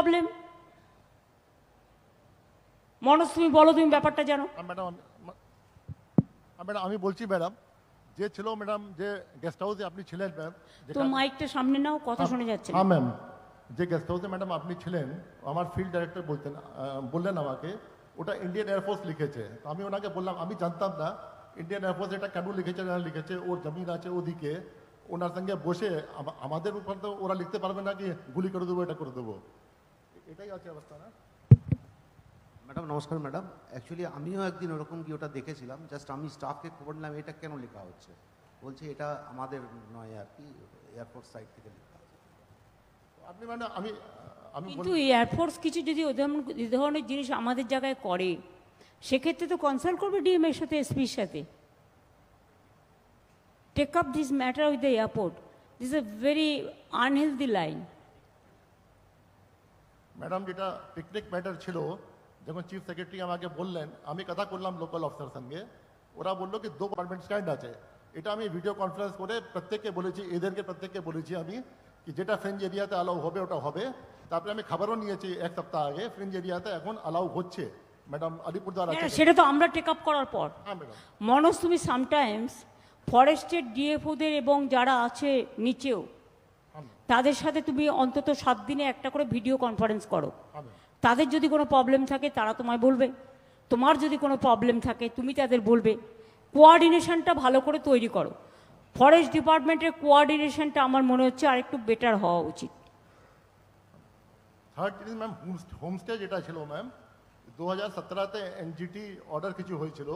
Problem? Manoj, তুমি বলো, তুমি ব্যাপারটা জানো। ম্যাডাম আমি বলছি ম্যাডাম, যে ছিল ম্যাডাম, যে গেস্ট হাউসে আপনি ছিলেন ম্যাম, তো মাইকটা সামনে নাও, কথা শোনা যাচ্ছে না। হ্যাঁ ম্যাম, যে গেস্ট হাউসে ম্যাডাম আপনি ছিলেন, আমার ফিল্ড ডাইরেক্টর বললেন আমাকে ওটা ইন্ডিয়ান এয়ারফোর্স লিখেছে। তো আমি ওনাকে বললাম আমি জানতাম না ইন্ডিয়ান এয়ারফোর্স এটা কেন লিখেছে না লিখেছে, ওর জমিন আছে ওদিকে, ওনার সঙ্গে বসে আমাদের উপর তো ওরা লিখতে পারবে না কি গুলি করে দেবো এটা করে দেবো, এটাই আছে অবস্থা না? ম্যাডাম নমস্কার ম্যাডাম, অ্যাকচুয়ালি আমিও একদিন ওরকম কি ওটা দেখেছিলাম, জাস্ট আমি স্টাফকে খবর নিলাম এটা কেন লেখা হচ্ছে, বলছে এটা আমাদের নয় আর কি, এয়ারফোর্স সাইড থেকে লেখা আছে। আপনি মানে আমি কিন্তু এয়ারফোর্স কিছু যদি এই ধরনের জিনিস আমাদের জায়গায় করে, সেক্ষেত্রে তো কনসাল্ট করবে ডিএম এর সাথে, এসপির সাথে। Take up this matter with the airport. This a very unhealthy line. Madam যেটা পিকনিক ম্যাটার ছিল, যখন চিফ সেক্রেটারি আমাকে বললেন, আমি কথা করলাম লোকাল অফিসার সঙ্গে, ওরা বললো কি 2 ডিপার্টমেন্ট স্ট্যান্ড আছে। এটা আমি ভিডিও কনফারেন্স করে প্রত্যেককে বলেছি, এদেরকে প্রত্যেককে বলেছি আমি কি যেটা ফ্রিঞ্জ এরিয়াতে অ্যালাউ হবে ওটা হবে। তারপরে আমি খবরও নিয়েছি 1 সপ্তাহ আগে, ফ্রিঞ্জ এরিয়াতে এখন অ্যালাউ হচ্ছে ম্যাডাম, আলিপুরদুয়ার আছে। সেটা তো আমরা টেক আপ করার পর। হ্যাঁ ম্যাডাম। মনোজ, তুমি সামটাইমস ফরেস্টের ডিএফওদের এবং যারা আছে নিচেও, তাদের সাথে তুমি অন্তত 7 দিনে একটা করে ভিডিও কনফারেন্স করো। তাদের যদি কোনো প্রবলেম থাকে তারা তোমায় বলবে, তোমার যদি কোনো প্রবলেম থাকে তুমি তাদের বলবে। কোঅর্ডিনেশনটা ভালো করে তৈরি করো। ফরেস্ট ডিপার্টমেন্টের কোঅর্ডিনেশনটা আমার মনে হচ্ছে আরেকটু বেটার হওয়া উচিত। থার্ড জিনিস ম্যাম, হোমস্টে যেটা ছিল ম্যাম, 2017তে এনজিটি অর্ডার কিছু হয়েছিল,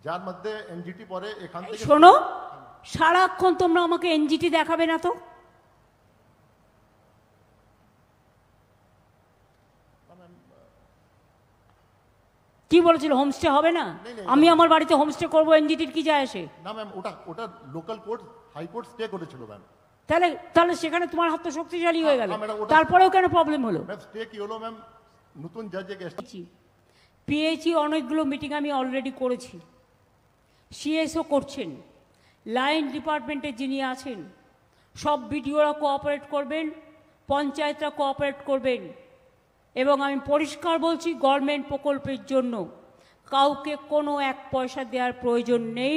যার মধ্যে এনজিটি পরে এখান থেকে শোনো, সারাক্ষণ তোমরা আমাকে এনজিটি দেখাবে না তো। কি বলেছিল, হোমস্টে হবে না? আমি আমার বাড়িতে হোমস্টে করবো, এনজিটির কি যায় আসে? না ম্যাম, ওটা লোকাল কোর্ট হাইকোর্ট স্টে করেছিল ম্যাম। তাহলে সেখানে তোমার হাত তো শক্তিশালী হয়ে গেল, ম্যাডাম, তারপরেও কেন প্রবলেম হলো? ম্যাম স্টে কি হলো ম্যাম, নতুন জাজে গেস্ট পিএইচই অনেকগুলো মিটিং আমি অলরেডি করেছি, সিএসও করছেন, লাইন ডিপার্টমেন্টে যিনি আছেন সব বিডিওরা কোঅপারেট করবেন, পঞ্চায়েতরা কোঅপারেট করবেন। এবং আমি পরিষ্কার বলছি, গভর্নমেন্ট প্রকল্পের জন্য কাউকে কোনো 1 পয়সা দেওয়ার প্রয়োজন নেই।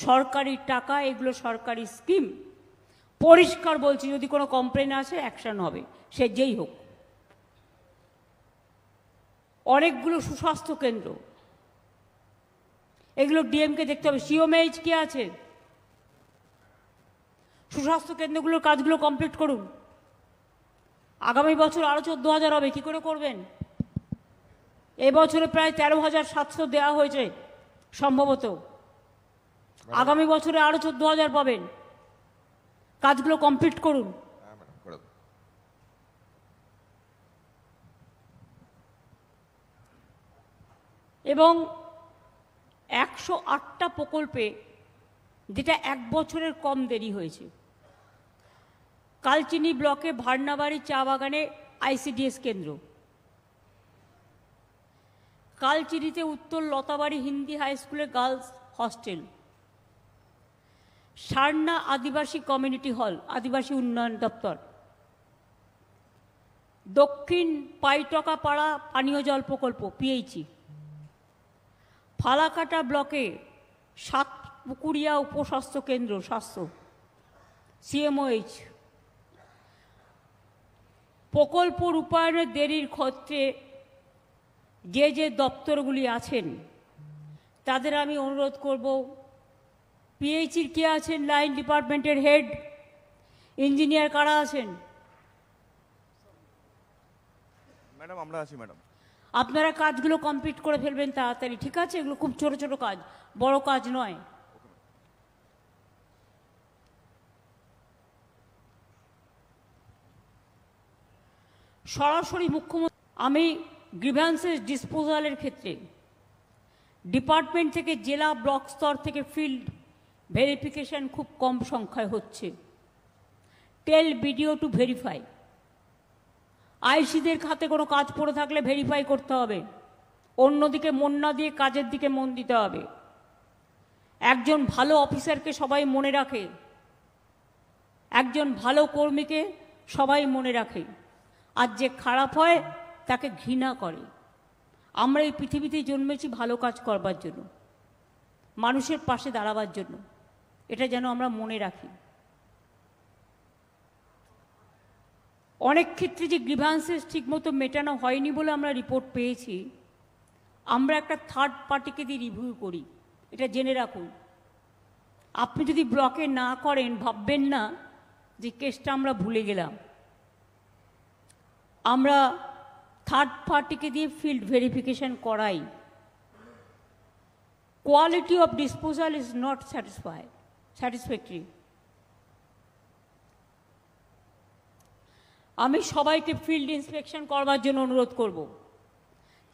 সরকারি টাকা, এগুলো সরকারি স্কিম। পরিষ্কার বলছি, যদি কোনো কমপ্লেন আসে অ্যাকশন হবে, সে যেই হোক। অনেকগুলো সুস্বাস্থ্য কেন্দ্র, এগুলো ডিএমকে দেখতে হবে। সিওমএইচ কি আছে? সুস্বাস্থ্য কেন্দ্রগুলোর কাজগুলো কমপ্লিট করুন। আগামী বছর আরও 14,000 হবে, কী করে করবেন? এবছরে প্রায় 13,700 দেওয়া হয়েছে সম্ভবত, আগামী বছরে আরও 14,000 পাবেন। কাজগুলো কমপ্লিট করুন। এবং 108টা প্রকল্পে, যেটা 1 বছরের কম দেরি হয়েছে। কালচিনি ব্লকে ভার্নাবাড়ি চা বাগানে আইসিডিএস কেন্দ্র, কালচিনিতে উত্তর লতাবাড়ি হিন্দি হাই স্কুলে গার্লস হস্টেল, সারনা আদিবাসী কমিউনিটি হল, আদিবাসী উন্নয়ন দপ্তর, দক্ষিণ পাইটকা পাড়া পানীয় জল প্রকল্প পিএইচই, ফালাকাটা ব্লকে 7 পুকুরিয়া উপস্বাস্থ্য কেন্দ্র স্বাস্থ্য সিএমওএইচ। প্রকল্প রূপায়ণের দেরির ক্ষেত্রে যে দপ্তরগুলি আছেন তাদের আমি অনুরোধ করব, পিএইচির কে আছেন? লাইন ডিপার্টমেন্টের হেড ইঞ্জিনিয়ার কারা আছেন? ম্যাডাম আমরা আছি ম্যাডাম। আপনারা কাজগুলো কমপ্লিট করে ফেলবেন তাড়াতাড়ি, ঠিক আছে? এগুলো খুব ছোট ছোট কাজ, বড় কাজ নয়। সরাসরি মুখ্যমন্ত্রী, আমি গ্রিভ্যান্সেস ডিসপোজালের ক্ষেত্রে ডিপার্টমেন্ট থেকে জেলা ব্লক স্তর থেকে ফিল্ড ভেরিফিকেশন খুব কম সংখ্যায় হচ্ছে। টেল বিডিও টু ভেরিফাই। আইসিদের হাতে কোনো কাজ পড়ে থাকলে ভেরিফাই করতে হবে, অন্যদিকে মন না দিয়ে কাজের দিকে মন দিতে হবে। একজন ভালো অফিসারকে সবাই মনে রাখে, একজন ভালো কর্মীকে সবাই মনে রাখে। আর যে খারাপ হয় তাকে ঘৃণা করে। আমরা এই পৃথিবীতে জন্মেছি ভালো কাজ করবার জন্য, মানুষের পাশে দাঁড়াবার জন্য। এটা যেন আমরা মনে রাখি। অনেক ক্ষেত্রে যে গ্রিভান্সেস ঠিকমতো মেটানো হয়নি বলে আমরা রিপোর্ট পেয়েছি, আমরা একটা থার্ড পার্টিকে দিয়ে রিভিউ করি, এটা জেনে রাখুন। আপনি যদি ব্লকে না করেন, ভাববেন না যে কেসটা আমরা ভুলে গেলাম। আমরা থার্ড পার্টিকে দিয়ে ফিল্ড ভেরিফিকেশন করাই। Quality of disposal is not satisfactory. আমি সবাইকে ফিল্ড ইন্সপেকশন করবার জন্য অনুরোধ করব।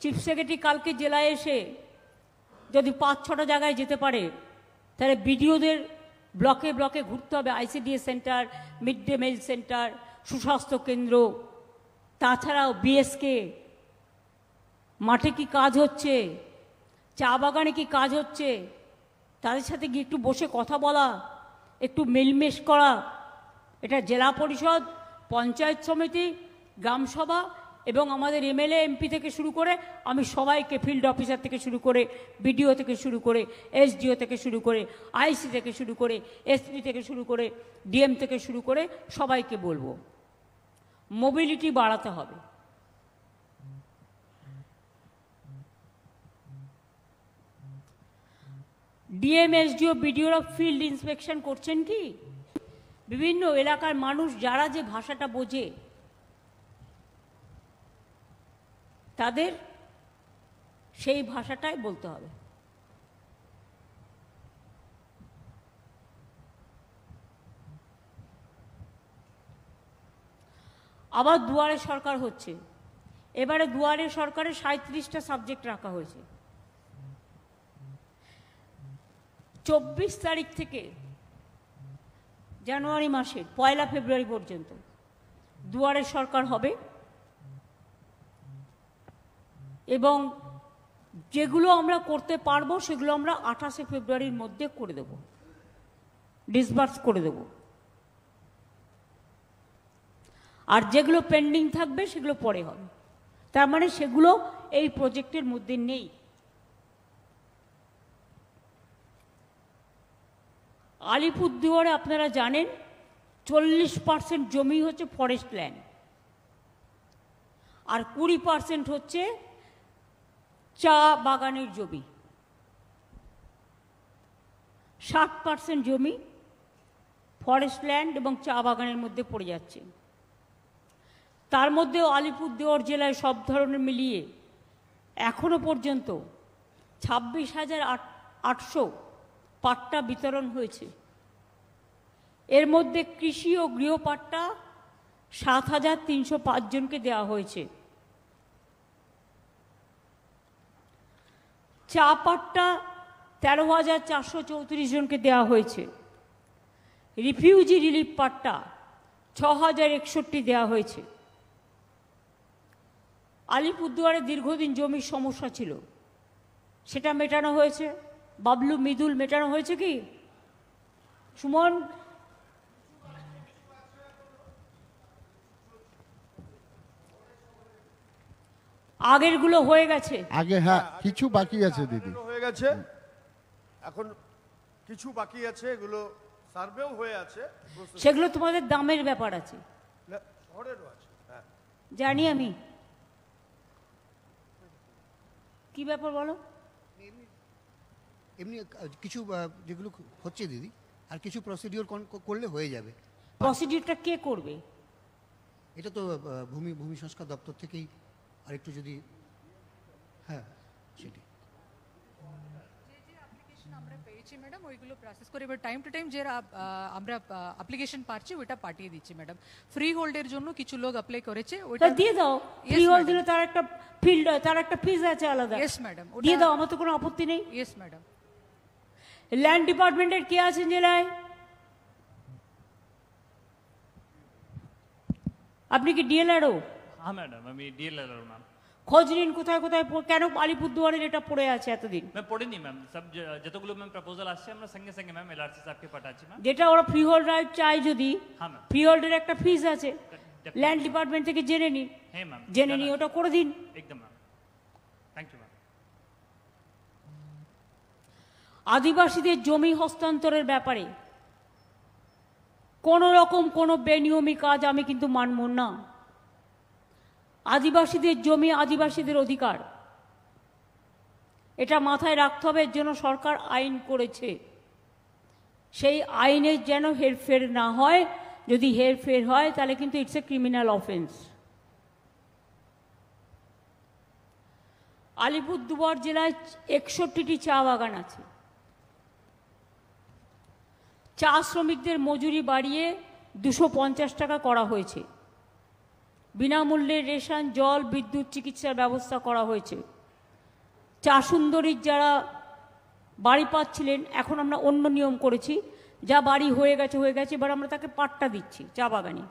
চিফ সেক্রেটারি কালকে জেলায় এসে যদি 5-6টা জায়গায় যেতে পারে, তাহলে বিডিওদের ব্লকে ব্লকে ঘুরতে হবে। ICDS centre, mid day meal centre, সুস্বাস্থ্য কেন্দ্র, তাছাড়াও বিএসকে মাঠে কি কাজ হচ্ছে, চা বাগানে কি কাজ হচ্ছে, তাদের সাথে গিয়ে একটু বসে কথা বলা, একটু মেলমেশ করা। এটা জেলা পরিষদ, পঞ্চায়েত সমিতি, গ্রামসভা এবং আমাদের এমএলএ এমপি থেকে শুরু করে আমি সবাইকে, ফিল্ড অফিসার থেকে শুরু করে, বিডিও থেকে শুরু করে, এসডিও থেকে শুরু করে, আইসি থেকে শুরু করে, এসপি থেকে শুরু করে, ডিএম থেকে শুরু করে সবাইকে বলবো, মোবিলিটি বাড়াতে হবে। ডিএম, এসডিও, বিডিওরা ফিল্ড ইন্সপেকশন করছেন কি? বিভিন্ন এলাকার মানুষ যারা যে ভাষাটা বোঝে তাদের সেই ভাষাটাই বলতে হবে। আবার দুয়ারে সরকার হচ্ছে। এবারে দুয়ারে সরকারে 37টা সাবজেক্ট রাখা হয়েছে। 24 তারিখ থেকে জানুয়ারি মাসের 1 ফেব্রুয়ারি পর্যন্ত দুয়ারে সরকার হবে এবং যেগুলো আমরা করতে পারবো সেগুলো আমরা 28 ফেব্রুয়ারির মধ্যে করে দেব, ডিসবার্স করে দেব। আর যেগুলো পেন্ডিং থাকবে সেগুলো পরে হবে। তার মানে সেগুলো এই প্রজেক্টের মধ্যে নেই। আলিপুরদুয়ারে আপনারা জানেন 40% জমি হচ্ছে ফরেস্ট ল্যান্ড, আর 20% হচ্ছে চা বাগানের জমি। 60% জমি ফরেস্ট ল্যান্ড এবং চা বাগানের মধ্যে পড়ে যাচ্ছে। তার মধ্যেও আলিপুরদুয়ার জেলায় সব ধরনের মিলিয়ে এখনো পর্যন্ত 26,800 পাট্টা বিতরণ হয়েছে। এর মধ্যে কৃষি ও গৃহপাট্টা 7,305 জনকে দেওয়া হয়েছে। চা পাট্টা 13,434 জনকে দেওয়া হয়েছে। রিফিউজি রিলিফ পাট্টা 6,061 দেওয়া হয়েছে। আলিপুরদুয়ারে দীর্ঘদিন জমির সমস্যা ছিল, সেটা মেটানো হয়েছে। বাবলু, মৃদুল, মেটানো হয়েছে কি? সুমন, আগেরগুলো হয়ে গেছে। আগে হ্যাঁ, কিছু বাকি আছে দিদি। হয়ে গেছে, এখন কিছু বাকি আছে, এগুলো সার্ভেও হয়ে আছে, সেগুলো তোমাদের দামের ব্যাপার আছে, শহরেরও আছে। হ্যাঁ, জানি আমি। কি ব্যাপার বলো? এমনি কিছু যেগুলো হচ্ছে দিদি, আর কিছু প্রসিডিওর করলে হয়ে যাবে। প্রসিডিউরটা কে করবে? এটা তো ভূমি সংস্কার দপ্তর থেকেই আরেকটু যদি, হ্যাঁ সেটি আমরা পেয়েছি ম্যাডাম, ওইগুলো প্রসেস করে এবার টাইম টু টাইম যে আমরা অ্যাপ্লিকেশন পাচ্ছি ওইটা পাঠিয়ে দিচ্ছি ম্যাডাম। ফ্রি হোল্ডের জন্য কিছু লোক অ্যাপ্লাই করেছে, ওইটা দিয়ে দাও। ফ্রি হোল্ড দিলে তার একটা ফিল্ড, তার একটা ফিজ আছে আলাদা। ইয়েস ম্যাডাম, দিয়ে দাও, আমার তো কোনো আপত্তি নেই। Yes madam. ল্যান্ড ডিপার্টমেন্টের কে আছেন জেলায়? আপনি কি ডিএলআরও? हाँ मैडम, আমি ডিএলআর ম্যাম। খোঁজ নিন কোথায় কোথায় কেন আলিপুরদুয়ারের এটা পড়ে আছে এতদিন। ম্যাম পড়িনি ম্যাম, সব যতগুলো ম্যাম প্রপোজাল আসছে আমরা সঙ্গে সঙ্গে ম্যাম এলআরসি সাহেবকে পাঠাচ্ছি ম্যাম। যেটা ওরা ফ্রি হোল্ড রাইট চাই যদি, হ্যাঁ ম্যাম। ফ্রি হোল্ডের একটা ফিজ আছে, ল্যান্ড ডিপার্টমেন্ট থেকে জেনে নিন, হ্যাঁ ম্যাম, জেনে নিয়ে ওটা করে দিন। একদম ম্যাম, থ্যাংক ইউ ম্যাম। আদিবাসীদের জমি হস্তান্তরের ব্যাপারে কোনো রকম কোনো বেনিয়মী কাজ আমি কিন্তু মানব না। আদিবাসীদের জমি আদিবাসীদের অধিকার, এটা মাথায় রাখতে হবে। এর জন্য সরকার আইন করেছে, সেই আইনের যেন হেরফের না হয়। যদি হেরফের হয় তাহলে কিন্তু it's a criminal offence. Alipurduar জেলায় 61টি চা বাগান আছে। চা শ্রমিকদের মজুরি বাড়িয়ে 250 টাকা করা হয়েছে। বিনামূল্যে রেশন, জল, বিদ্যুৎ, চিকিৎসার ব্যবস্থা করা হয়েছে। চা সুন্দরীর যারা বাড়ি পাচ্ছিলেন, এখন আমরা অন্য নিয়ম করেছি, যা বাড়ি হয়ে গেছে, এবার আমরা তাকে পাট্টা দিচ্ছি চা বাগানে,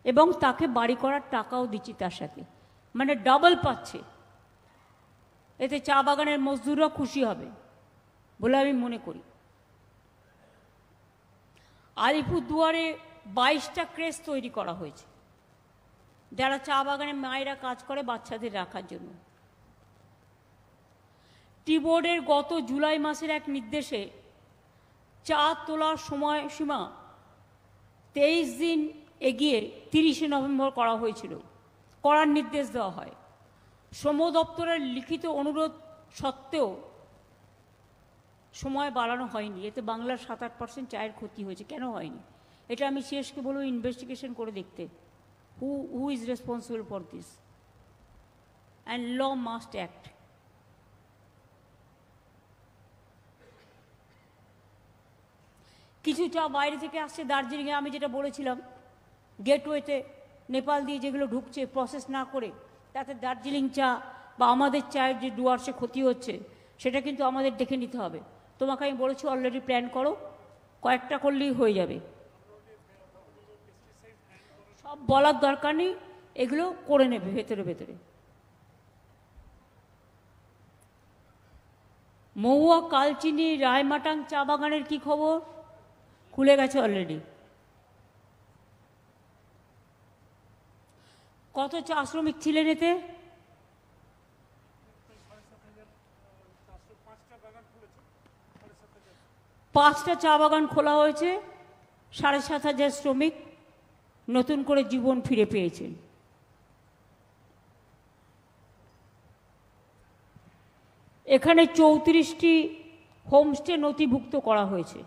এবং তাকে বাড়ি করার টাকাও দিচ্ছি তার সাথে, মানে ডাবল পাচ্ছে। এতে চা বাগানের মজদুররা খুশি হবে বলে আমি মনে করি। আলিপুরদুয়ারে 22টা ক্রেশ তৈরি করা হয়েছে, যারা চা বাগানে মায়েরা কাজ করে বাচ্চাদের রাখার জন্য। টি বোর্ডের গত জুলাই মাসের এক নির্দেশে চা তোলার সময়সীমা 23 দিন এগিয়ে 30শে নভেম্বর করা হয়েছিল, করার নির্দেশ দেওয়া হয়। শ্রম দপ্তরের লিখিত অনুরোধ সত্ত্বেও সময় বাড়ানো হয়নি। এতে বাংলার 7-8% চায়ের ক্ষতি হয়েছে। কেন হয়নি এটা আমি শেষকে বলবো ইনভেস্টিগেশন করে দেখতে। Who is responsible for this, and law must act. কিছু চা বাইরে থেকে আসছে দার্জিলিংয়ে, আমি যেটা বলেছিলাম, গেটওয়েতে নেপাল দিয়ে যেগুলো ঢুকছে প্রসেস না করে, তাতে দার্জিলিং চা বা আমাদের চায়ের যে ডুয়ার্সে ক্ষতি হচ্ছে, সেটা কিন্তু আমাদের দেখে নিতে হবে। তোমাকে আমি বলেছি অলরেডি প্ল্যান করো, কয়েকটা করলেই হয়ে যাবে, সব বলার দরকার নেই, এগুলো করে নেবে ভেতরে ভেতরে। মহুয়া, কালচিনি, রায়মাটাং চা বাগানের কি খবর? খুলে গেছে অলরেডি। কত চা শ্রমিক ছিলেন এতে? 5টা চা বাগান খোলা হয়েছে, 7,500 শ্রমিক নতুন করে জীবন ফিরে পেয়েছেন। এখানে 34টি হোমস্টে নথিভুক্ত করা হয়েছে।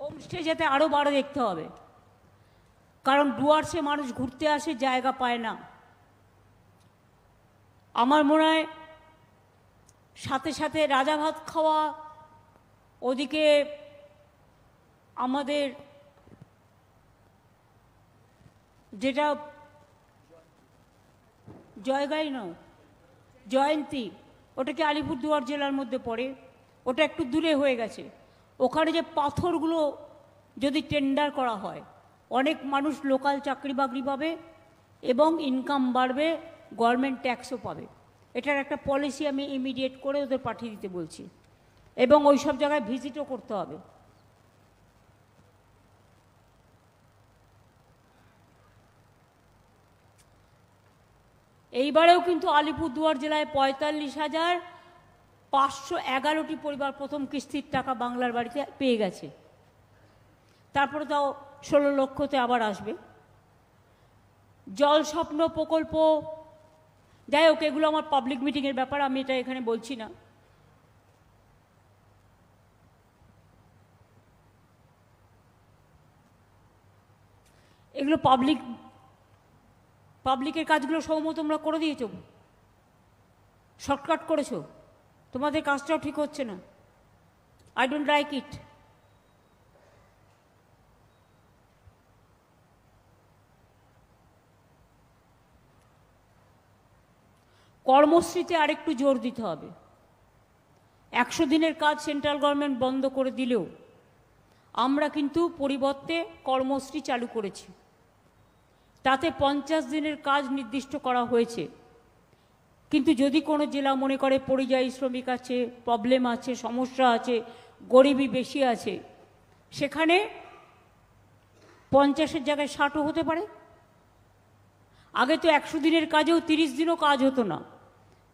হোমস্টে যাতে আরও বাড়ে দেখতে হবে, কারণ ডুয়ার্সে মানুষ ঘুরতে আসে, জায়গা পায় না। আমার মনে হয় সাথে সাথে রাজা ভাত খাওয়া, ওদিকে আমাদের যেটা জয়গাই নয়, জয়ন্তী, ওটাকে আলিপুরদুয়ার জেলার মধ্যে পড়ে, ওটা একটু দূরে হয়ে গেছে। ওখানে যে পাথরগুলো যদি টেন্ডার করা হয়, অনেক মানুষ লোকাল চাকরি বাকরি পাবে এবং ইনকাম বাড়বে, গভর্নমেন্ট ট্যাক্সও পাবে। এটার একটা পলিসি আমি ইমিডিয়েট করে ওদের পাঠিয়ে দিতে বলছি, এবং ওই সব জায়গায় ভিজিটও করতে হবে। এইবারেও কিন্তু আলিপুরদুয়ার জেলায় 45,511টি পরিবার প্রথম কিস্তির টাকা বাংলার বাড়িতে পেয়ে গেছে। তারপরে তাও 16 লক্ষতে আবার আসবে। জল স্বপ্ন প্রকল্প, যাই হোক, এগুলো আমার পাবলিক মিটিংয়ের ব্যাপার, আমি এটা এখানে বলছি না। এগুলো পাবলিকের কাজগুলো সৌম্য তোমরা করে দিয়েছ, শর্টকাট করেছো, তোমাদের কাজটাও ঠিক হচ্ছে না। I don't like it. কর্মশ্রীতে আরেকটু জোর দিতে হবে। 100 দিনের কাজ সেন্ট্রাল গভর্নমেন্ট বন্ধ করে দিলেও আমরা কিন্তু পরিবর্তে কর্মশ্রী চালু করেছি। তাতে 50 দিনের কাজ নির্দিষ্ট করা হয়েছে। কিন্তু যদি কোনো জেলা মনে করে পরিযায়ী শ্রমিক আছে, প্রবলেম আছে, সমস্যা আছে, গরিবি বেশি আছে, সেখানে 50-এর জায়গায় 60ও হতে পারে। আগে তো 100 দিনের কাজেও 30 দিনও কাজ হতো না।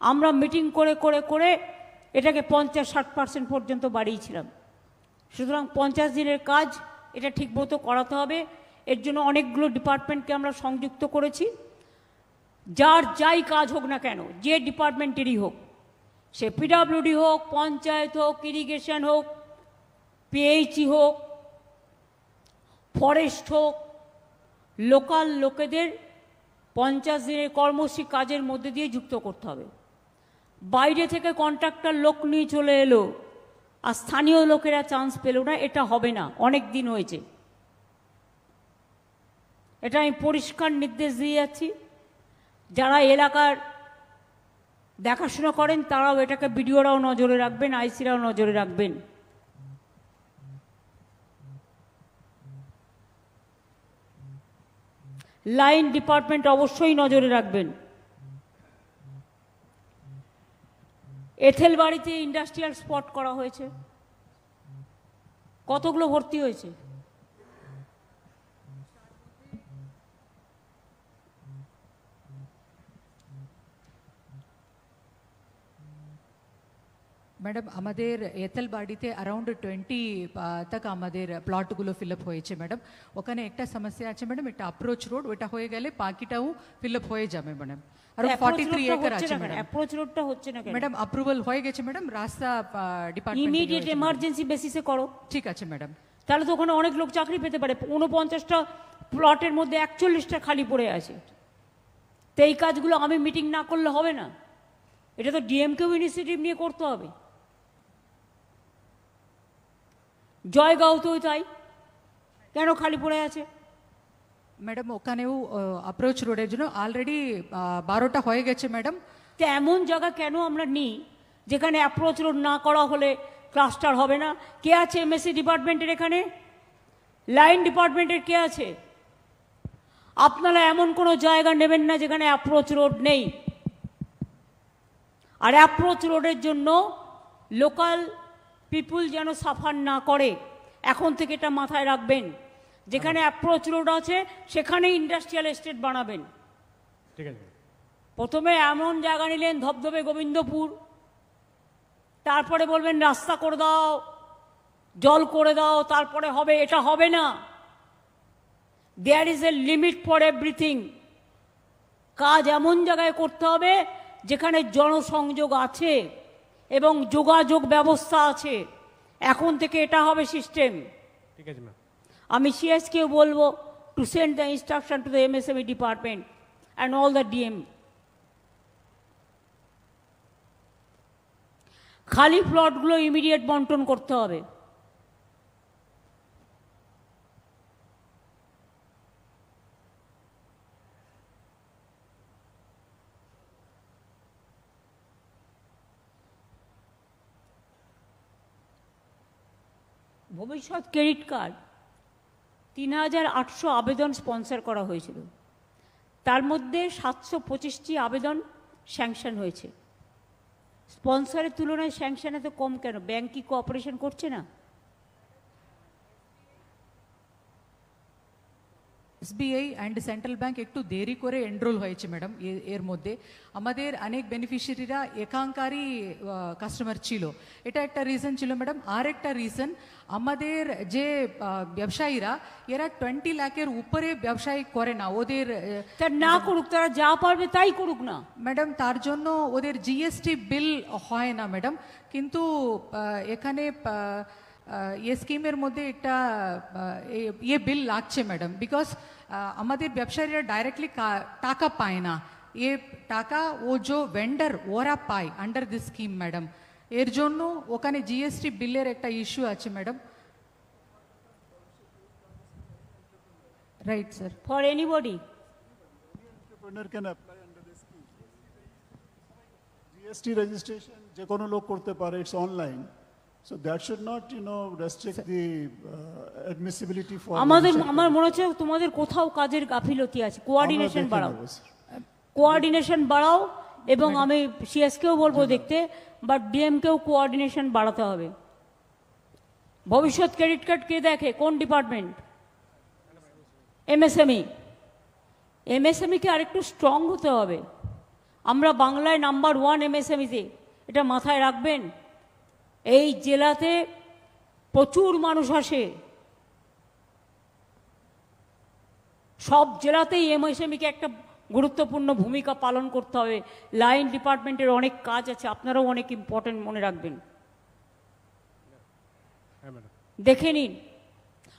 আমরা মিটিং করে করে করে এটাকে 50-60% পর্যন্ত বাড়িয়েছিলাম। সুতরাং 50 দিনের কাজ এটা ঠিকমতো করাতে হবে। এর জন্য অনেকগুলো ডিপার্টমেন্টকে আমরা সংযুক্ত করেছি। যার যাই কাজ হোক না কেন, যে ডিপার্টমেন্টেরই হোক, সে পিডাব্লিউডি হোক, পঞ্চায়েত হোক, ইরিগেশন হোক, পিএইচই হোক, ফরেস্ট হোক, লোকাল লোকেদের 50 দিনের কর্মসূচি কাজের মধ্যে দিয়ে যুক্ত করতে হবে। বাইরে থেকে কন্ট্রাক্টর লোক নিয়ে চলে এলো আর স্থানীয় লোকেরা চান্স পেল না, এটা হবে না। অনেক দিন হয়েছে, এটা আমি পরিষ্কার নির্দেশ দিয়ে যাচ্ছি। যারা এলাকার দেখাশোনা করেন তারাও এটাকে, বিডিওরাও নজরে রাখবেন, আইসিরাও নজরে রাখবেন। লাইন ডিপার্টমেন্ট অবশ্যই নজরে রাখবেন। এথেল বাড়িতে ইন্ডাস্ট্রিয়াল স্পট করা হয়েছে, কতগুলো ভর্তি হয়েছে? ম্যাডাম আমাদের এথেল বাড়িতে অ্যারাউন্ড 20 তক আমাদের প্লটগুলো ফিল আপ হয়েছে ম্যাডাম। ওখানে একটা সমস্যা আছে ম্যাডাম, এটা অ্যাপ্রোচ রোড, ওটা হয়ে গেলে বাকিটাও ফিল আপ হয়ে যাবে ম্যাডাম। আর 43 একর আছে ম্যাডাম। অ্যাপ্রোচ রোডটা হচ্ছে না কেন? ম্যাডাম অ্যাপ্রুভাল হয়ে গেছে ম্যাডাম, রাস্তা ডিপার্টমেন্ট ইমিডিয়েট এমার্জেন্সি বেসিসে করো। ঠিক আছে ম্যাডাম। তাহলে তো ওখানে অনেক লোক চাকরি পেতে পারে। 49টা প্লটের মধ্যে 41টা খালি পড়ে আছে। তো এই কাজগুলো আমি মিটিং না করলে হবে না, এটা তো ডিএমকেও ইনিশিয়েটিভ নিয়ে করতে হবে। জয়গাঁওতেও তাই, কেন খালি পড়ে আছে? ম্যাডাম ওখানেও অ্যাপ্রোচ রোডের জন্য অলরেডি 12টা হয়ে গেছে ম্যাডাম। তো এমন জায়গা কেন আমরা নিই যেখানে অ্যাপ্রোচ রোড না করা হলে ক্লাস্টার হবে না? কে আছে এমএসসি ডিপার্টমেন্টের এখানে? লাইন ডিপার্টমেন্টের কে আছে? আপনারা এমন কোনো জায়গা নেবেন না যেখানে অ্যাপ্রোচ রোড নেই। আর অ্যাপ্রোচ রোডের জন্য লোকাল পিপুল যেন সাফার না করে, এখন থেকে এটা মাথায় রাখবেন। যেখানে অ্যাপ্রোচ রোড আছে সেখানে ইন্ডাস্ট্রিয়াল এস্টেট বানাবেন। ঠিক আছে। প্রথমে এমন জায়গা নিলেন ধবধবে গোবিন্দপুর, তারপরে বলবেন রাস্তা করে দাও, জল করে দাও, তারপরে হবে। এটা হবে না। There is a limit for everything. কাজ এমন জায়গায় করতে হবে যেখানে জনসংযোগ আছে এবং যোগাযোগ ব্যবস্থা আছে। এখন থেকে এটা হবে সিস্টেম। ঠিক আছে ম্যাম। আমি সিএসকেও বলবো to send the instruction to the MSME department and all the DM. খালি প্লটগুলো ইমিডিয়েট বন্টন করতে হবে। ভবিষ্যৎ ক্রেডিট কার্ড 3800 আবেদন স্পন্সর করা হয়েছিল, তার মধ্যে 725টি আবেদন স্যাংশন হয়েছে। স্পন্সরের তুলনায় স্যাংশন এত কম কেন? ব্যাংক কি কোঅপারেশন করছে না? এসবিআই অ্যান্ড সেন্ট্রাল ব্যাংক একটু দেরি করে এনরোল হয়েছে ম্যাডাম। এর মধ্যে আমাদের অনেক বেনিফিশিয়ারিরা একাঙ্কারী কাস্টমার ছিল, এটা একটা রিজন ছিল ম্যাডাম। আর একটা রিজন, আমাদের যে ব্যবসায়ীরা এরা 20 লাখের উপরে ব্যবসায়ী করে না, ওদের তার না করুক, তারা যা পারবে তাই করুক না ম্যাডাম। তার জন্য ওদের জিএসটি বিল হয় না ম্যাডাম। কিন্তু এখানে ये স্কিমের মধ্যে একটা ये বিল লাগছে ম্যাডাম, বিকজ আমাদের ব্যবসায়ীরা ডাইরেক্টলি টাকা পায় না। এ টাকা ও যে ভেন্ডার ওরা পায় আন্ডার দিস স্কিম ম্যাডাম। এর জন্য ওখানে জিএসটি বিলের একটা ইস্যু আছে madam. Right sir. For anybody entrepreneur can apply under this scheme. GST registration যে কোনো লোক করতে পারে, it's online. So that should not, restrict the admissibility for. আমার মনে হচ্ছে তোমাদের কোথাও কাজের গাফিলতি আছে। কোঅর্ডিনেশন বাড়াও, কোঅর্ডিনেশন বাড়াও। এবং আমি সিএসকেও বলবো দেখতে, বাট ডিএমকেও কোঅর্ডিনেশন বাড়াতে হবে। ভবিষ্যৎ ক্রেডিট কার্ড কে দেখে? কোন ডিপার্টমেন্ট? এমএসএমইকে আরেকটু স্ট্রং হতে হবে। আমরা বাংলায় নাম্বার 1 এমএসএমইতে, এটা মাথায় রাখবেন। এই জেলাতে প্রচুর মানুষ আসে, সব জেলাতেই এমএসএমইকে একটা গুরুত্বপূর্ণ ভূমিকা পালন করতে হবে। লাইন ডিপার্টমেন্টের অনেক কাজ আছে, আপনারাও অনেক ইম্পর্টেন্ট মনে রাখবেন। দেখে নিন,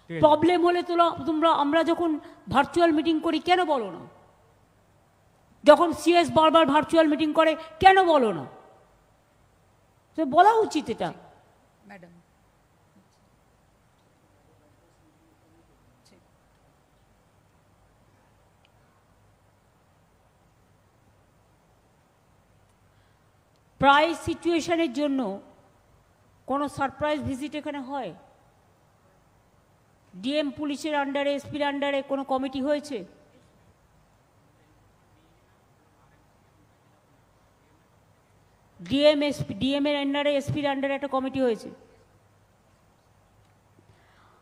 প্রবলেম হলে আমরা যখন ভার্চুয়াল মিটিং করি কেন বলো না? যখন সিএস বারবার ভার্চুয়াল মিটিং করে কেন বলো না? তো বলা উচিত এটা। ম্যাডাম, প্রায় সিচুয়েশনের জন্য কোনো সারপ্রাইজ ভিজিট এখানে হয়? ডিএম পুলিশের আন্ডারে, এসপির আন্ডারে কোনো কমিটি হয়েছে? ডিএম এর আন্ডারে, এসপির আন্ডারে একটা কমিটি হয়েছে।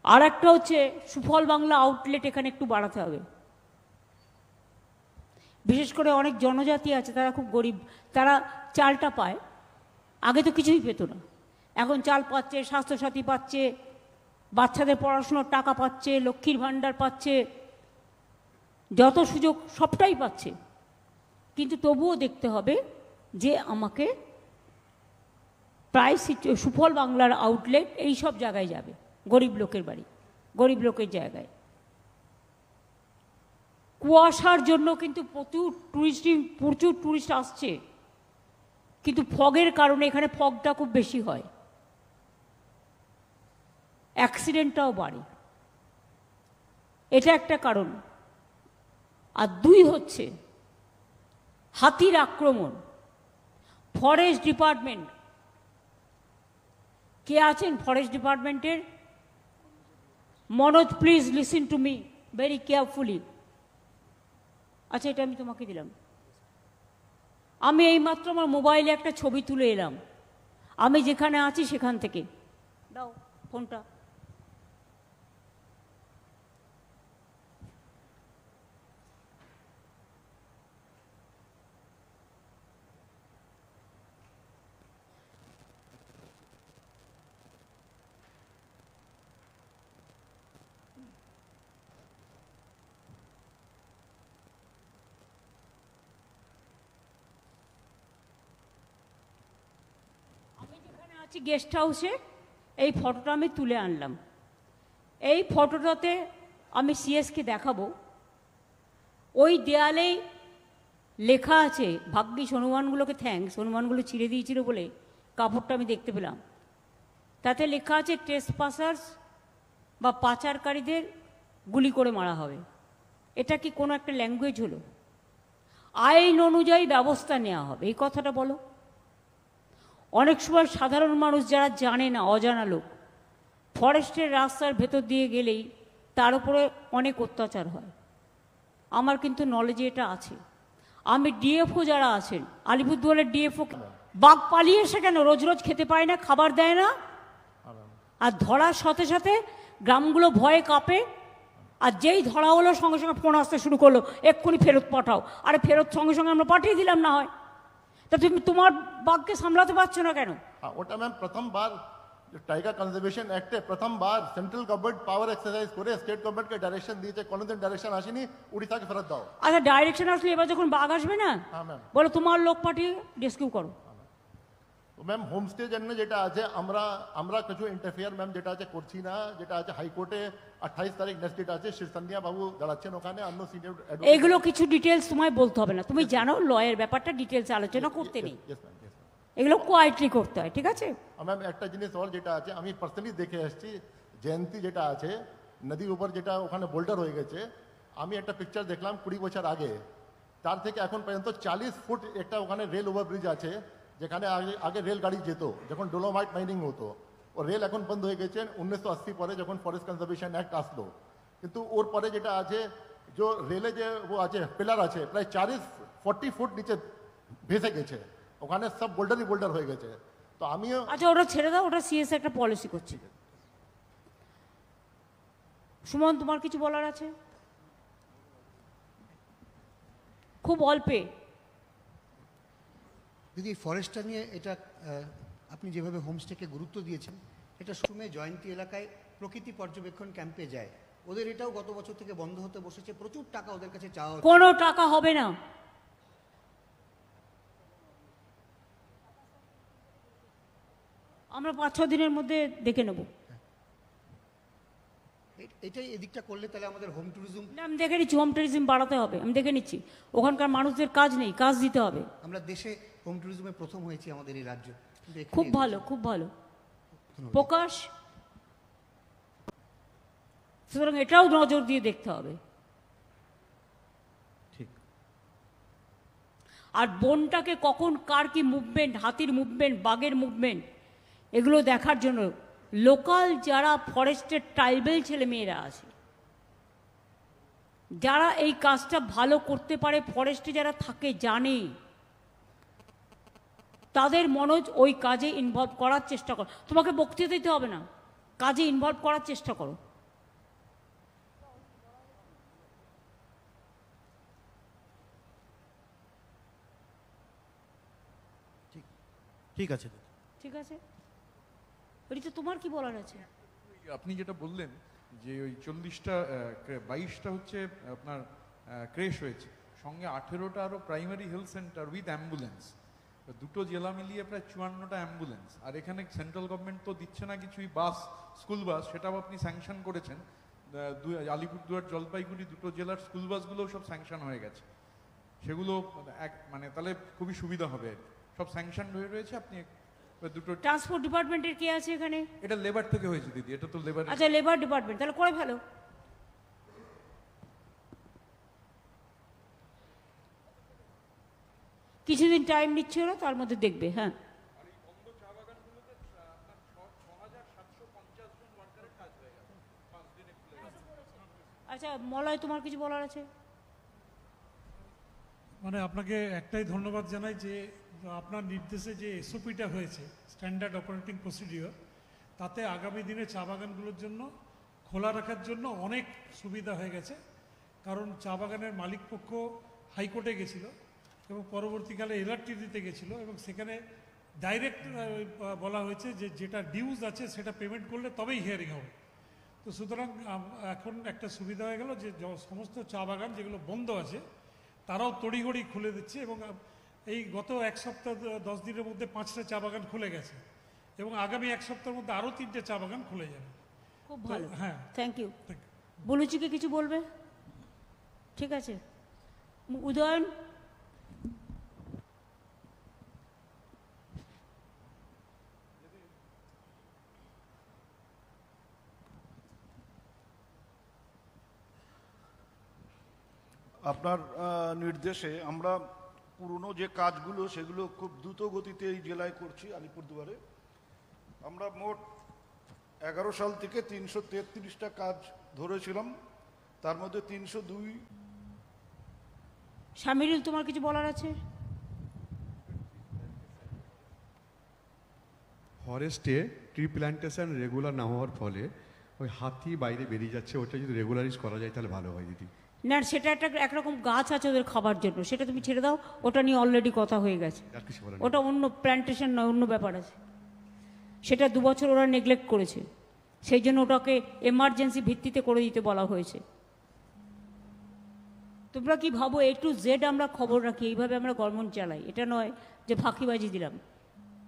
আর একটা হচ্ছে সুফল বাংলা আউটলেট এখানে একটু বাড়াতে হবে। বিশেষ করে অনেক জনজাতি আছে, তারা খুব গরিব, তারা চালটা পায়, আগে তো কিছুই পেত না, এখন চাল পাচ্ছে, স্বাস্থ্যসাথী পাচ্ছে, বাচ্চাদের পড়াশোনার টাকা পাচ্ছে, লক্ষ্মীর ভাণ্ডার পাচ্ছে, যত সুযোগ সবটাই পাচ্ছে। কিন্তু তবুও দেখতে হবে যে আমাকে প্রায় সুফল বাংলার আউটলেট এই সব জায়গায় যাবে, গরিব লোকের বাড়ি, গরিব লোকের জায়গায়। কুয়াশার জন্য কিন্তু প্রচুর টুরিস্ট আসছে, কিন্তু ফগের কারণে এখানে ফগটা খুব বেশি হয়, অ্যাক্সিডেন্টটাও বাড়ে, এটা একটা কারণ। আর 2 হচ্ছে হাতির আক্রমণ। ফরেস্ট ডিপার্টমেন্ট, কে আছেন ফরেস্ট ডিপার্টমেন্টের? Manoj, please listen to me very carefully. আচ্ছা, এটা আমি তোমাকে দিলাম। আমি এইমাত্র আমার মোবাইলে একটা ছবি তুলে এলাম, আমি যেখানে আছি সেখান থেকে। দাও ফোনটা। গেস্ট হাউসে এই ফটোটা আমি তুলে আনলাম। এই ফটোটাতে আমি সিএসকে দেখাবো। ওই দেয়ালেই লেখা আছে, ভাগ্যিস হনুমানগুলোকে থ্যাঙ্কস, হনুমানগুলো ছিঁড়ে দিয়েছিল বলে কাপড়টা আমি দেখতে পেলাম। তাতে লেখা আছে ট্রেসপাসার্স বা পাচারকারীদের গুলি করে মারা হবে। এটা কি কোনো একটা ল্যাঙ্গুয়েজ হলো? আইন অনুযায়ী ব্যবস্থা নেওয়া হবে, এই কথাটা বলো। অনেক সময় সাধারণ মানুষ যারা জানে না, অজানা লোক, ফরেস্টের রাস্তার ভেতর দিয়ে গেলেই তার উপরে অনেক অত্যাচার হয়। আমার কিন্তু নলেজে এটা আছে। আমি ডিএফও যারা আছেন, আলিপুরদুয়ারের ডিএফও, বাঘ পালিয়ে এসে কেন রোজ রোজ খেতে পায় না, খাবার দেয় না, আর ধরার সাথে সাথে গ্রামগুলো ভয়ে কাঁপে, আর যেই ধরা হলো সঙ্গে সঙ্গে ফোন আসতে শুরু করলো, এক্ষুনি ফেরত পাঠাও। আরে ফেরত সঙ্গে সঙ্গে আমরা পাঠিয়ে দিলাম না হয়, তা তুমি তোমার বাঘকে সামলাতে পারছো না কেন? ওটা ম্যাম প্রথমবার টাইগার কনজারভেশন অ্যাক্টে প্রথমবার সেন্ট্রাল গভর্নমেন্ট পাওয়ার এক্সারসাইজ করে স্টেট গভর্নমেন্টকে ডাইরেকশন দিয়েছে, কোনোদিন ডাইরেকশন আসেনি উড়িষ্যাকে ফেরত দাও। আচ্ছা, ডাইরেকশন আসলে এবার যখন বাঘ আসবে না, হ্যাঁ ম্যাম, বলো তোমার লোক পাঠিয়ে রেস্কিউ করো। ম্যাম হোমস্টে জন্য যেটা আছে আমরা কিছু ইন্টারফেয়ার ম্যাম যেটা আছে করছি না, যেটা আছে হাইকোর্টে 28 তারিখ নেক্সট ডেট আছে, শীর্ষন্দিয়া বাবু দাঁড়াচ্ছেন ওখানে, অন্য সিনিয়র এগুলো কিছু ডিটেলস তোমায় বলতে হবে না, তুমি জানো লয়ের ব্যাপারটা ডিটেলস আলোচনা করতে নেই, এগুলো কোয়াইটলি করতে হয়, ঠিক আছে? ম্যাম একটা জিনিস ওর যেটা আছে আমি পার্সোনালি দেখে আসছি, জয়ন্তী যেটা আছে নদীর উপর যেটা ওখানে বোল্ডার হয়ে গেছে, আমি একটা পিকচার দেখলাম 20 বছর আগে, তার থেকে এখন পর্যন্ত 40 ফুট একটা ওখানে রেল ওভারব্রিজ আছে, যেখানে আগে রেল গাড়ি যেত যখন ডোলোমাইট মাইনিং হতো। ও রেল এখন বন্ধ হয়ে গেছে 1980 পরে যখন ফরেস্ট কনজারভেশন অ্যাক্ট আসলো। কিন্তু ওর পরে যেটা আছে, যে রেলে যে ও আছে পিলার আছে প্রায় 40 ফুট নিচে ভেসে গেছে, ওখানে সব বোল্ডারই বোল্ডার হয়ে গেছে। তো আমিও, আচ্ছা ওটা ছেড়ে দাও, ওটা সিএস একটা পলিসি করছি। সুমন, তোমার কিছু বলার আছে? খুব অল্পে। দিদি ফরেস্টটা নিয়ে এটা আপনি যেভাবে হোমস্টেকে গুরুত্ব দিয়েছেন, এটা সময় জয়ন্তী এলাকায় প্রকৃতি পর্যবেক্ষণ ক্যাম্পে যায়, ওদের এটাও গত বছর থেকে বন্ধ হতে বসেছে, প্রচুর টাকা ওদের কাছে চাওয়া হচ্ছে। কোনো টাকা হবে না। আমরা 5-6 দিনের মধ্যে দেখে নেব। এটাই এদিকটা করলে তাহলে আমাদের হোম ট্যুরিজম, আমি দেখে নিচ্ছি, হোম ট্যুরিজম বাড়াতে হবে, আমি দেখে নিচ্ছি। ওখানকার মানুষদের কাজ নেই, কাজ দিতে হবে। আমরা দেশে হোম ট্যুরিজমে প্রথম হয়েছি আমাদের এই রাজ্য, কিন্তু এখানে খুব ভালো, খুব ভালো প্রকাশ। সুতরাং এটাও নজর দিয়ে দেখতে হবে। ঠিক। আর বনটাকে কখন কার কি মুভমেন্ট, হাতির মুভমেন্ট, বাঘের মুভমেন্ট, এগুলো দেখার জন্য লোকাল যারা ফরেস্টের ট্রাইবেল ছেলে মেয়েরা আছে, যারা এই কাজটা ভালো করতে পারে, ফরেস্টে যারা থাকে জানে, তাদের মনোজ ওই কাজে ইনভলভ করার চেষ্টা করো। তোমাকে বক্তৃতা দিতে হবে না, কাজে ইনভলভ করার চেষ্টা করো। ঠিক আছে। ঠিক আছে, ঋতু তোমার কি বলার আছে? আপনি যেটা বললেন যে ওই 40টা 22টা হচ্ছে আপনার ক্রেশ হয়েছে, সঙ্গে 18টা আরও primary health centre with ambulance, দুটো জেলা মিলিয়ে প্রায় 54টা অ্যাম্বুলেন্স। আর এখানে সেন্ট্রাল গভর্নমেন্ট তো দিচ্ছে না কিছুই, বাস, স্কুল বাস, সেটাও আপনি স্যাংশন করেছেন। আলিপুরদুয়ার, জলপাইগুড়ি দুটো জেলার স্কুল বাসগুলোও সব স্যাংশন হয়ে গেছে। সেগুলো মানে তাহলে খুবই সুবিধা হবে আর কি। সব স্যাংশন হয়ে রয়েছে। আপনি দুটো ট্রান্সপোর্ট ডিপার্টমেন্টের কে আছে এখানে? এটা লেবার থেকে হয়েছে দিদি, এটা তো লেবার। আচ্ছা, লেবার ডিপার্টমেন্ট, তাহলে করে ফেলো। কিছুদিন টাইম নিচ্ছে ওরা, তার মধ্যে দেখবে। হ্যাঁ, আচ্ছা মলয়, তোমার কিছু বলার আছে? মানে আপনাকে একটাই ধন্যবাদ জানাই যে আপনার নির্দেশে যে এসওপিটা হয়েছে, স্ট্যান্ডার্ড অপারেটিং প্রসিডিওর, তাতে আগামী দিনে চা বাগানগুলোর জন্য খোলা রাখার জন্য অনেক সুবিধা হয়ে গেছে। কারণ চা বাগানের মালিকপক্ষ হাইকোর্টে গেছিল এবং পরবর্তীকালে এলআরটি দিতে গেছিল, এবং সেখানে ডাইরেক্ট বলা হয়েছে যে যেটা ডিউজ আছে সেটা পেমেন্ট করলে তবেই হিয়ারিং হবে। তো সুতরাং এখন একটা সুবিধা হয়ে গেল যে সমস্ত চা বাগান যেগুলো বন্ধ আছে তারাও তড়িঘড়ি খুলে দিচ্ছে, এবং এই গত 1 সপ্তাহ 10 দিনের মধ্যে 5টা চা বাগান খুলে গেছে, এবং আগামী 1 সপ্তাহের মধ্যে আরও 3টে চা বাগান খুলে যাবে। খুব ভালো, হ্যাঁ, থ্যাংক ইউ। বলুচিকে কিছু বলবে? ঠিক আছে, উদয়ন। আপনার নির্দেশে আমরা পুরনো যে কাজগুলো সেগুলো খুব দ্রুত গতিতে এই জেলায় করছি। আলিপুরদুয়ারে আমরা মোট 11 সাল থেকে 333টা কাজ ধরেছিলাম, তার মধ্যে 302। শামিরুল, তোমার কিছু বলার আছে? ফরেস্টে ট্রি প্ল্যান্টেশন রেগুলার না হওয়ার ফলে ওই হাতি বাইরে বেরিয়ে যাচ্ছে, ওটা যদি রেগুলারাইজ করা যায় তাহলে ভালো হয় দিদি। না, সেটা একটা একরকম গাছ আছে ওদের খাবার জন্য, সেটা তুমি ছেড়ে দাও, ওটা নিয়ে অলরেডি কথা হয়ে গেছে। ওটা অন্য প্ল্যান্টেশন নয়, অন্য ব্যাপার আছে। সেটা 2 বছর ওরা নেগলেক্ট করেছে, সেই জন্য ওটাকে এমার্জেন্সি ভিত্তিতে করে দিতে বলা হয়েছে। তোমরা কি ভাবো A to Z আমরা খবর রাখি, এইভাবে আমরা গভর্নমেন্ট চালাই? এটা নয় যে ফাঁকিবাজি দিলাম।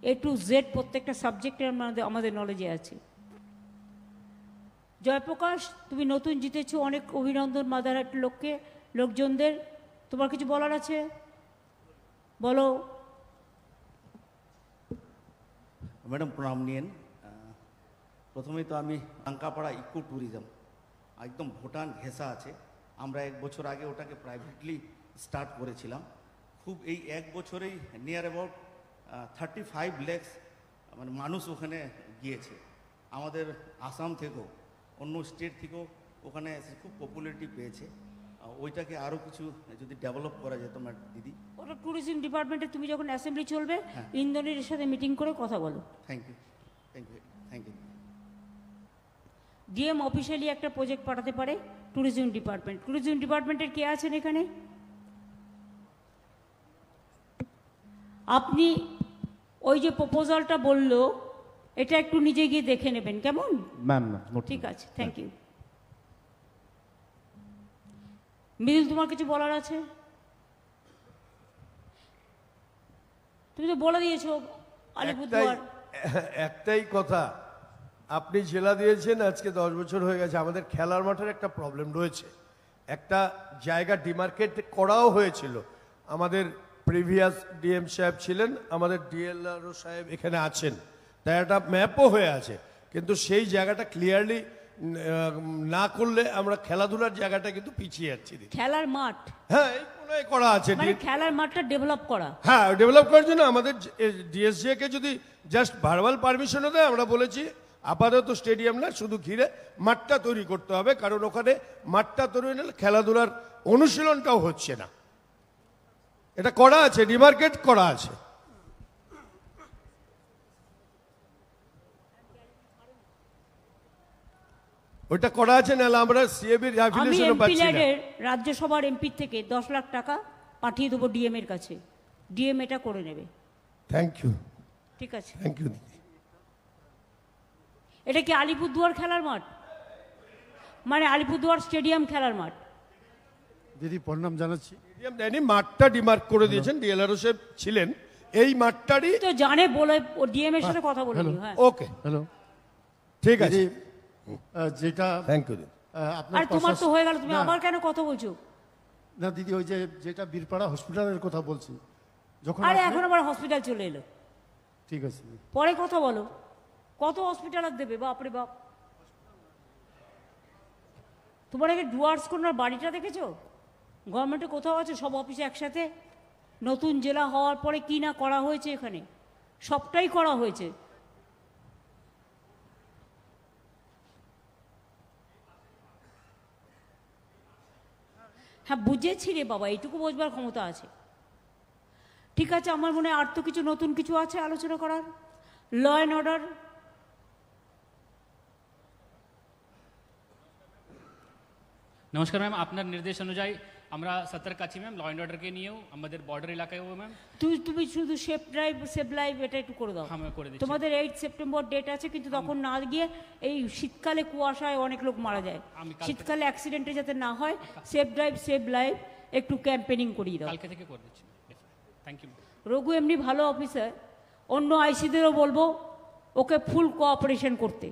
A to Z প্রত্যেকটা সাবজেক্টে আমাদের নলেজে আছে। জয়প্রকাশ, তুমি নতুন জিতেছো, অনেক অভিনন্দন মাদারহাটের লোকজনদের। তোমার কিছু বলার আছে? বলো। ম্যাডাম প্রণাম নিয়েন। প্রথমেই তো আমি টাঙ্কাপাড়া ইকো ট্যুরিজম একদম ভুটান ঘেঁষা আছে, আমরা 1 বছর আগে ওটাকে প্রাইভেটলি স্টার্ট করেছিলাম। খুব এই 1 বছরেই নিয়ার অ্যাবাউট 35 লাখ মানে মানুষ ওখানে গিয়েছে, আমাদের আসাম থেকেও, অন্য স্টেট থেকেও ওখানে খুব পপুলারিটি পেয়েছে। ওইটাকে আরও কিছু যদি ডেভেলপ করা যেত দিদি। ওটা ট্যুরিজম ডিপার্টমেন্টে তুমি যখন অ্যাসেম্বলি চলবে, ইন্দ্রনীলের সাথে মিটিং করে কথা বলো। Thank you, thank you, thank you. DM officially একটা প্রজেক্ট পাঠাতে পারে ট্যুরিজম ডিপার্টমেন্ট। ট্যুরিজম ডিপার্টমেন্টের কে আছেন এখানে? আপনি ওই যে প্রপোজালটা বললো এটা একটু নিজে গিয়ে দেখে নেবেন, কেমন? ম্যাম ঠিক আছে, থ্যাংক ইউ। মৃদুল, তোমার কিছু বলার আছে? তুমি তো বলে দিয়েছো আলিপুরদুয়ার। একটাই কথা, আপনি জেলা দিয়েছেন, আজকে 10 বছর হয়ে গেছে। আমাদের খেলার মাঠের একটা প্রবলেম রয়েছে, একটা জায়গা ডিমার্কেট করাও হয়েছিল। আমাদের প্রিভিয়াস ডিএম সাহেব ছিলেন, আমাদের ডিএলআরও সাহেব এখানে আছেন, তাই একটা ম্যাপও হয়ে আছে, কিন্তু সেই জায়গাটা ক্লিয়ারলি না করলে আমরা খেলাধুলার জায়গাটা কিন্তু পিছিয়ে যাচ্ছি। খেলার মাঠ, হ্যাঁ, এই কোনায় করা আছে, মানে খেলার মাঠটা ডেভেলপ করা। হ্যাঁ, ডেভেলপ করার জন্য আমাদের ডিএসজে কে যদি জাস্ট ভার্বাল পারমিশনও দেয়, আমরা বলেছি আপাতত স্টেডিয়াম না, শুধু ঘিরে মাঠটা তৈরি করতে হবে, কারণ ওখানে মাঠটা তৈরি হলে খেলাধুলার অনুশীলনটাও হচ্ছে না। এটা করা আছে, ডিমার্কেট করা আছে। ওইটা করা আছে, নাহলে আমরা সিএবির অ্যাফিলিয়েশনও পাচ্ছি না। রাজ্যসভার এমপি থেকে 10 লাখ টাকা পাঠিয়ে দেবো ডিএম এর কাছে, ডিএম এটা করে নেবে। Thank you. ঠিক আছে, থ্যাংক ইউ দিদি। এটা কি আলিপুরদুয়ার খেলার মাঠ? মানে আলিপুরদুয়ার স্টেডিয়াম খেলার মাঠ? দিদি প্রণাম জানাচ্ছি। স্টেডিয়াম দেয়নি, মাঠটা ডিমার্ক করে দিয়েছেন, ডিএলআরও সাহেব ছিলেন এই মাঠটারই তো জানে, বলে ডিএম এর সাথে কথা বলে নিও। হ্যাঁ, ওকে, হ্যালো, ঠিক আছে। যেটা থ্যাংক ইউ দিদি। আপনার আর তোমার তো হয়ে গেল, তুমি আবার কেন কথা বলছো? না দিদি, ওই যে যেটা বীরপাড়া হসপিটালের কথা বলছি, যখন আরে এখন আবার হসপিটাল চলে এলো। ঠিক আছে, পরে কথা বলো। কত হসপিটাল আর দেবে? বাপরে বাপ। তোমার আগে ডুয়ার্স কর্নার বাড়িটা দেখেছো? গভর্নমেন্টে কোথাও আছে সব অফিসে একসাথে? নতুন জেলা হওয়ার পরে কি না করা হয়েছে এখানে, সবটাই করা হয়েছে। হ্যাঁ, বুঝেছি রে বাবা, এইটুকু বোঝবার ক্ষমতা আছে। ঠিক আছে, আমার মনে হয় আর তো কিছু নতুন কিছু আছে আলোচনা করার। ল অ্যান্ড অর্ডার, নমস্কার ম্যাম, আপনার নির্দেশ অনুযায়ী আমরা সতর্ক আছি ম্যাম, ল অ্যান্ড অর্ডারকে নিয়েও, আমাদের বর্ডার এলাকায়ও ম্যাম। তুমি শুধু সেভ লাইভ এটা একটু করে দাও। হ্যাঁ, করে দিচ্ছি। তোমাদের 8 সেপ্টেম্বর ডেট আছে, কিন্তু তখন না গিয়ে, এই শীতকালে কুয়াশায় অনেক লোক মারা যায়, শীতকালে অ্যাক্সিডেন্টে যাতে না হয়, সেভ লাইভ একটু ক্যাম্পেনিং করিয়ে দাও। কালকে থেকে করে দিচ্ছি। Thank you. রঘু এমনি ভালো অফিসার, অন্য আইসিদেরও বলবো ওকে ফুল কোঅপারেশন করতে।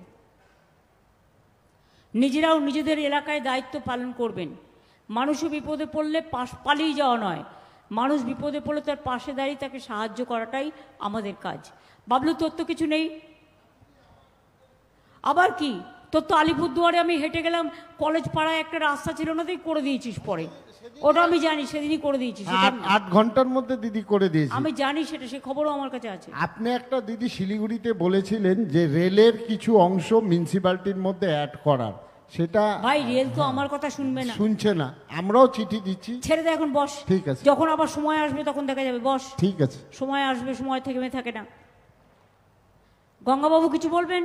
নিজেরাও নিজেদের এলাকায় দায়িত্ব পালন করবেন। মানুষও বিপদে পড়লে পালিয়ে যাওয়া নয়, মানুষ বিপদে পড়লে তার পাশে দাঁড়িয়ে তাকে সাহায্য করাটাই আমাদের কাজ। বাবলু, তোর তো কিছু নেই? আবার কি, তোর তো আলিপুরদুয়ারে আমি হেঁটে গেলাম, কলেজ পাড়ায় একটা রাস্তা ছিল না, তুই করে দিয়েছিস পরে। ওটা আমি জানি, সেদিনই করে দিয়েছিস। 8 ঘন্টার মধ্যে দিদি করে দিয়েছি। আমি জানি সেটা, সে খবরও আমার কাছে আছে। আপনি একটা দিদি শিলিগুড়িতে বলেছিলেন যে রেলের কিছু অংশ মিউনিসিপ্যালিটির মধ্যে অ্যাড করার, সেটা ভাই রেল তো আমার কথা শুনবে না, শুনছে না। আমরাও চিঠি দিচ্ছি। ছেড়ে দে এখন, বস। ঠিক আছে, যখন আবার সময় আসবে তখন দেখা যাবে, বস। ঠিক আছে, সময় আসবে, সময় থেমে থাকে না। গঙ্গাবাবু কিছু বলবেন?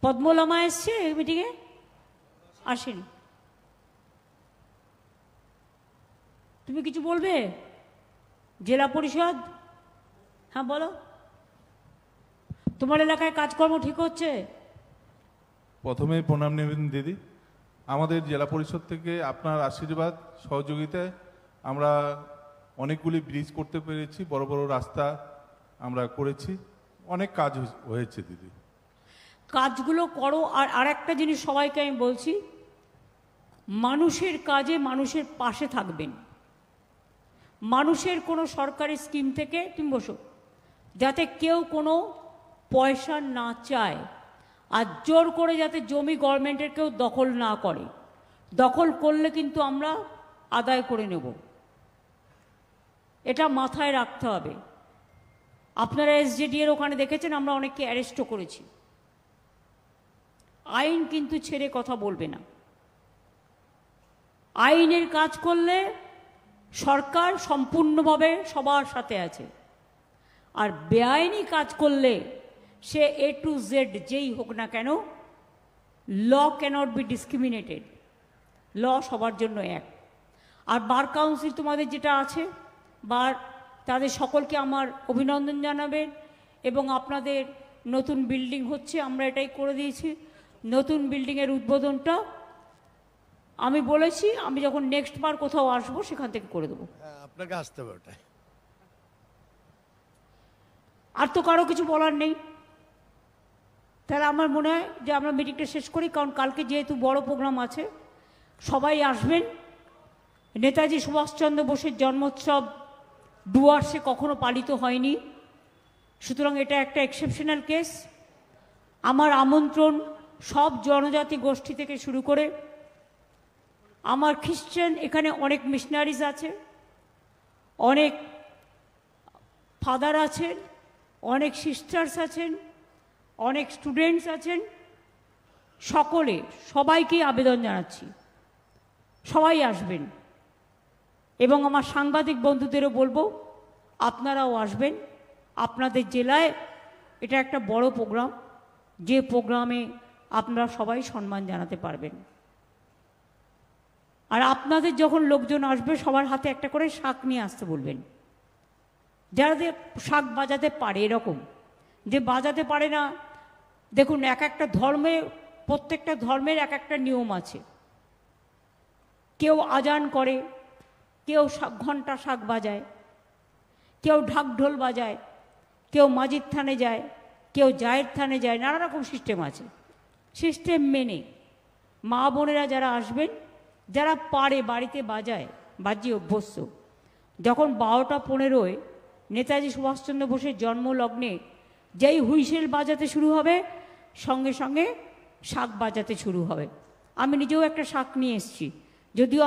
পদ্মলামা এসছে মিটিংয়ে? আসেনি। তুমি কিছু বলবে? জেলা পরিষদ, হ্যাঁ বলো। তোমার এলাকায় কাজকর্ম ঠিক হচ্ছে? প্রথমে প্রণাম নেবেন দিদি। আমাদের জেলা পরিষদ থেকে আপনার আশীর্বাদ সহযোগিতায় আমরা অনেকগুলি ব্রিজ করতে পেরেছি, বড় বড় রাস্তা আমরা করেছি, অনেক কাজ হয়েছে দিদি। কাজগুলো করো। আর আরেকটা জিনিস সবাইকে আমি বলছি, মানুষের কাজে মানুষের পাশে থাকবেন। মানুষের কোনো সরকারি স্কিম থেকে, তুমি বসো, যাতে কেউ কোনো পয়সা না চায়, আর জোর করে যাতে জমি গভর্নমেন্টের কেউ দখল না করে। দখল করলে কিন্তু আমরা আদায় করে নেব, এটা মাথায় রাখতে হবে। আপনারা এসজেডি এর ওখানে দেখেছেন, আমরা অনেককে অ্যারেস্টও করেছি। আইন কিন্তু ছেড়ে কথা বলবে না। আইনের কাজ করলে সরকার সম্পূর্ণভাবে সবার সাথে আছে, আর বেআইনি কাজ করলে সে A to Z যেই হোক না কেন, ল ক্যানট বি ডিসক্রিমিনেটেড, ল সবার জন্য এক। আর বার কাউন্সিল তোমাদের যেটা আছে, বা তাদের সকলকে আমার অভিনন্দন জানাবেন। এবং আপনাদের নতুন বিল্ডিং হচ্ছে, আমরা এটাই করে দিয়েছি। নতুন বিল্ডিংয়ের উদ্বোধনটা আমি বলেছি আমি যখন নেক্সট বার কোথাও আসবো সেখান থেকে করে দেবো। আপনাকে আসতে হবে ওটাই। আর তো কারো কিছু বলার নেই। তাহলে আমার মনে হয় যে আমরা মিটিংটা শেষ করি, কারণ কালকে যেহেতু বড় প্রোগ্রাম আছে, সবাই আসবেন। নেতাজি সুভাষচন্দ্র বোসের জন্মোৎসব ডুয়ার্সে কখনো পালিত হয়নি, সুতরাং এটা একটা এক্সেপশনাল কেস। আমার আমন্ত্রণ সব জনজাতি গোষ্ঠী থেকে শুরু করে আমার খ্রিশ্চান, এখানে অনেক মিশনারিজ আছে, অনেক ফাদার আছেন, অনেক সিস্টার্স আছেন, অনেক স্টুডেন্টস আছেন, সবাইকে আবেদন জানাচ্ছি সবাই আসবেন। এবং আমার সাংবাদিক বন্ধুদেরও বলবো আপনারাও আসবেন। আপনাদের জেলায় এটা একটা বড় প্রোগ্রাম, যে প্রোগ্রামে আপনারা সবাই সম্মান জানাতে পারবেন। আর আপনাদের যখন লোকজন আসবে সবার হাতে একটা করে শাঁখ নিয়ে আসতে বলবেন। যারা শাঁখ বাজাতে পারে, এরকম যে বাজাতে পারে না, দেখুন এক একটা ধর্মে, প্রত্যেকটা ধর্মের এক একটা নিয়ম আছে। কেউ আজান করে, কেউ ঘণ্টা শাঁখ বাজায়, কেউ ঢাকঢোল বাজায়, কেউ মাজির থানে যায়, কেউ জায়ের থানে যায়, নানা রকম সিস্টেম আছে। সিস্টেম মেনে মা বোনেরা যারা আসবেন, যারা পারে বাড়িতে বাজিয়ে অভ্যস্ত, যখন 12টা 15 নেতাজি সুভাষচন্দ্র বোসের জন্মলগ্নে যেই হুইসেল বাজাতে শুরু হবে, সঙ্গে সঙ্গে শাঁখ বাজাতে শুরু হবে। আমি নিজেও একটা শাঁখ নিয়ে এসেছি, যদিও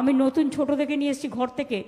আমি নতুন ছোট থেকে নিয়ে এসেছি ঘর থেকে,